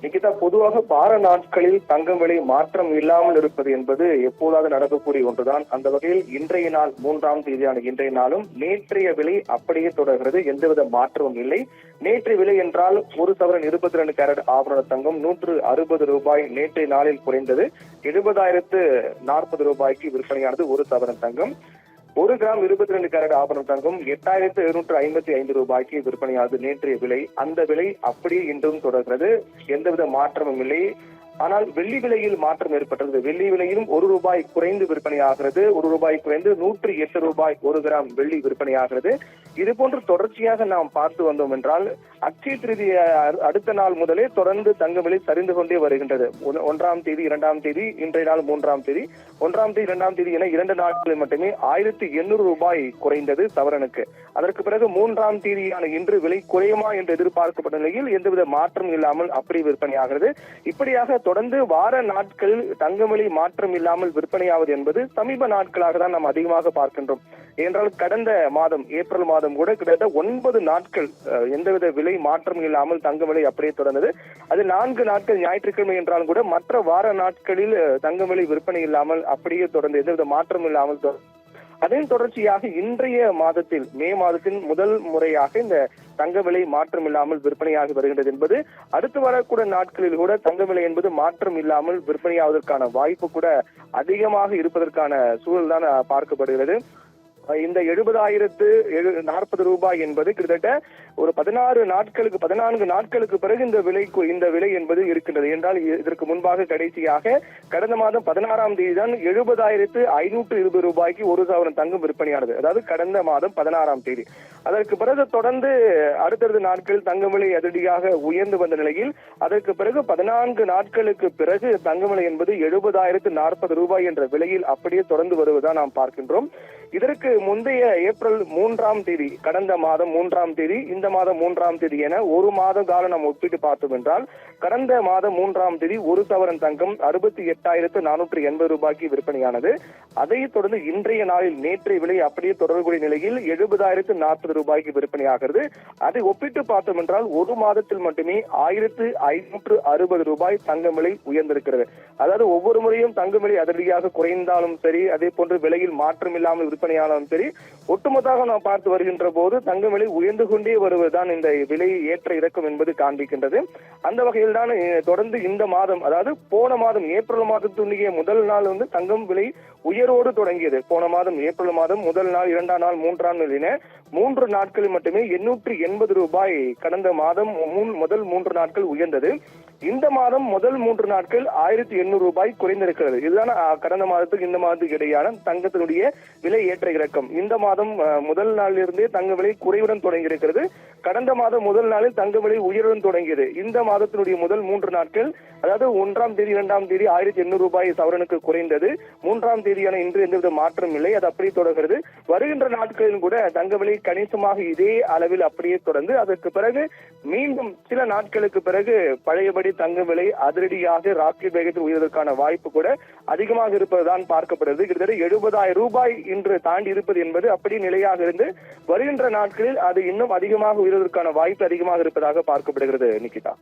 நிகிதா, பொதுவாக வார நாட்களில் தங்கம் விலை மாற்றம் இல்லாமல் இருப்பது என்பது எப்போதாவது நடக்கக்கூடிய ஒன்றுதான். அந்த வகையில் இன்றைய நாள் 3ஆம் தேதியான இன்றைய நாளும் நேற்றைய விலை அப்படியே தொடர்கிறது. எந்தவித மாற்றமும் இல்லை. நேற்றைய விலை என்றால் ஒரு சவரன் 22 கேரட் ஆபரண தங்கம் 160 ரூபாய் நேற்றைய நாளில் குறைந்தது. 70,040 ரூபாய்க்கு விற்பனையானது ஒரு சவரன் தங்கம். 1 கிராம் 22 கேரட் ஆபரண தங்கம் 8,755 ரூபாய்க்கு விற்பனையானது நேற்றைய விலை. அந்த விலை அப்படியே இன்றும் தொடர்கிறது. எந்தவித மாற்றமும் இல்லை. ஆனால் வெள்ளி விலையில் மாற்றம் ஏற்பட்டது. வெள்ளி விலையிலும் 1 ரூபாய் குறைந்து விற்பனையாகிறது. 1 ரூபாய் குறைந்து 108 ரூபாய் 1 கிராம் வெள்ளி விற்பனையாகிறது. இது போன்று தொடர்ச்சியாக நாம் பார்த்து வந்தோம் என்றால் அட்சய திருதிய அடுத்த நாள் முதலே தொடர்ந்து தங்க விலை சரிந்து கொண்டே வருகின்றது. 1ஆம் தேதி 2ஆம் தேதி இன்றைய நாள் 3ஆம் தேதி 1ஆம் தேதி 2ஆம் தேதி என 2 நாட்களில் மட்டுமே 1,800 ரூபாய் குறைந்தது சவரனுக்கு. அதற்கு பிறகு 3ஆம் தேதியான இன்று விலை குறையுமா என்று எதிர்பார்க்கப்பட்ட நிலையில் எந்தவித மாற்றம் இல்லாமல் அப்படி விற்பனையாகிறது. இப்படியாக தொடர்ந்து வார நாட்களில் தங்க விலை மாற்றம் இல்லாமல் விற்பனையாவது என்பது சமீப நாட்களாக தான் நாம் அதிகமாக பார்க்கின்றோம். என்றால் கடந்த மாதம் ஏப்ரல் மாதம் கூட கிட்டத்தட்ட 9 நாட்கள் எந்தவித விலை மாற்றம் இல்லாமல் தங்க விலை அப்படியே தொடர்ந்தது. அது 4 நாட்கள் ஞாயிற்றுக்கிழமை என்றாலும் கூட மற்ற வார நாட்களில் தங்க விலை விற்பனை இல்லாமல் அப்படியே தொடர்ந்து எந்தவித மாற்றம் இல்லாமல் அதன் தொடர்ச்சியாக இன்றைய மாதத்தில் மே மாதத்தின் முதல் முறையாக இந்த தங்க விலை மாற்றம் இல்லாமல் விற்பனையாகி வருகின்றது என்பது அடுத்து வரக்கூடிய நாட்களில் கூட தங்க விலை என்பது மாற்றம் இல்லாமல் விற்பனையாவதற்கான வாய்ப்பு கூட அதிகமாக இருப்பதற்கான சூழல் தான் பார்க்கப்படுகிறது. இந்த 70,040 ரூபாய் என்பது கிட்டத்தட்ட ஒரு 14 நாட்களுக்கு பிறகு இந்த விலை என்பது இருக்கின்றது. என்றால் இதற்கு முன்பாக கடைசியாக கடந்த மாதம் 16ஆம் தேதி தான் 70,520 ரூபாய்க்கு ஒரு சவரன் தங்கம் விற்பனையானது. அதாவது கடந்த மாதம் 16ஆம் தேதி. அதற்கு பிறகு தொடர்ந்து அடுத்தடுத்த நாட்களில் தங்க விலை அதிரடியாக உயர்ந்து வந்த நிலையில் அதற்கு பிறகு 14 நாட்களுக்கு பிறகு தங்க விலை என்பது 70,040 ரூபாய் என்ற விலையில் அப்படியே தொடர்ந்து வருவதாக நாம் பார்க்கின்றோம். இதற்கு முந்தைய ஏப்ரல் 3ஆம் தேதி கடந்த மாதம் 3ஆம் தேதி இந்த மாதம் 3ஆம் தேதி என ஒரு மாத காலம் நாம் ஒப்பிட்டு பார்த்தோம் என்றால் கடந்த மாதம் 3ஆம் தேதி ஒரு சவரன் தங்கம் 68,480 ரூபாய்க்கு விற்பனையானது. அதைத் தொடர்ந்து இன்றைய நாளில் நேற்றைய விலை அப்படியே தொடரக்கூடிய நிலையில் 70,040 ரூபாய்க்கு விற்பனையாகிறது. அதை ஒப்பிட்டு பார்த்தோம் என்றால் ஒரு மாதத்தில் மட்டுமே 1,560 ரூபாய் தங்க விலை உயர்ந்திருக்கிறது. அதாவது ஒவ்வொரு முறையும் தங்க விலை அதிரடியாக குறைந்தாலும் சரி, அதே போன்று விலையில் மாற்றம் இல்லாமல் விற்பனையானாலும் சரி, ஒட்டுமொத்தமாக நாம் பார்த்து வருகின்ற போது தங்க விலை உயர்ந்து கொண்டே வருவதுதான் இந்த விலை ஏற்ற இறக்கம் என்பது காண்பிக்கின்றது. அந்த வகையில் தான் தொடர்ந்து இந்த மாதம், அதாவது போன மாதம் ஏப்ரல் மாதத்துடைய முதல் நாள் தங்கம் விலை உயர்வோடு தொடங்கியது. போன மாதம் ஏப்ரல் மாதம் முதல் நாள் 2ஆம் நாள் 3ஆம் நாள் என 3 நாட்களில் மட்டுமே 880 ரூபாய் கடந்த மாதம் முதல் 3 நாட்கள் உயர்ந்தது. இந்த மாதம் முதல் 3 நாட்கள் 1,800 ரூபாய் குறைந்திருக்கிறது. இதுதான் கடந்த மாதத்துக்கு இந்த மாதத்துக்கு இடையான தங்கத்தினுடைய விலை ஏற்ற இறக்கம். இந்த மாதம் முதல் நாளிலிருந்தே தங்க விலை குறைவுடன் தொடங்கியிருக்கிறது. கடந்த மாதம் முதல் நாளில் தங்க விலை உயர்வுடன் தொடங்கியது. இந்த மாதத்தினுடைய முதல் 3 நாட்கள், அதாவது 1ஆம் தேதி 2ஆம் தேதி 1,800 ரூபாய் சவரனுக்கு குறைந்தது. 3ஆம் தேதியான இன்று எந்தவித மாற்றம் இல்லை. அது அப்படியே தொடர்கிறது. வருகின்ற நாட்களிலும் கூட தங்க விலை கணிசமாக இதே அளவில் அப்படியே தொடர்ந்து அதற்கு பிறகு மீண்டும் சில நாட்களுக்கு பிறகு பழையபடி தங்க விலை அதிரடியாக ராக்கெட் வேகத்தில் உயர்வதற்கான வாய்ப்பு கூட அதிகமாக இருப்பதுதான் பார்க்கப்படுகிறது. கிட்டத்தட்ட 70,000 ரூபாய் இன்று தாண்டி இருப்பது என்பது அப்படி நிலையாக இருந்து வருகின்ற நாட்களில் அது இன்னும் அதிகமாக உயர்வதற்கான வாய்ப்பு அதிகமாக இருப்பதாக பார்க்கப்படுகிறது. நிகிதா.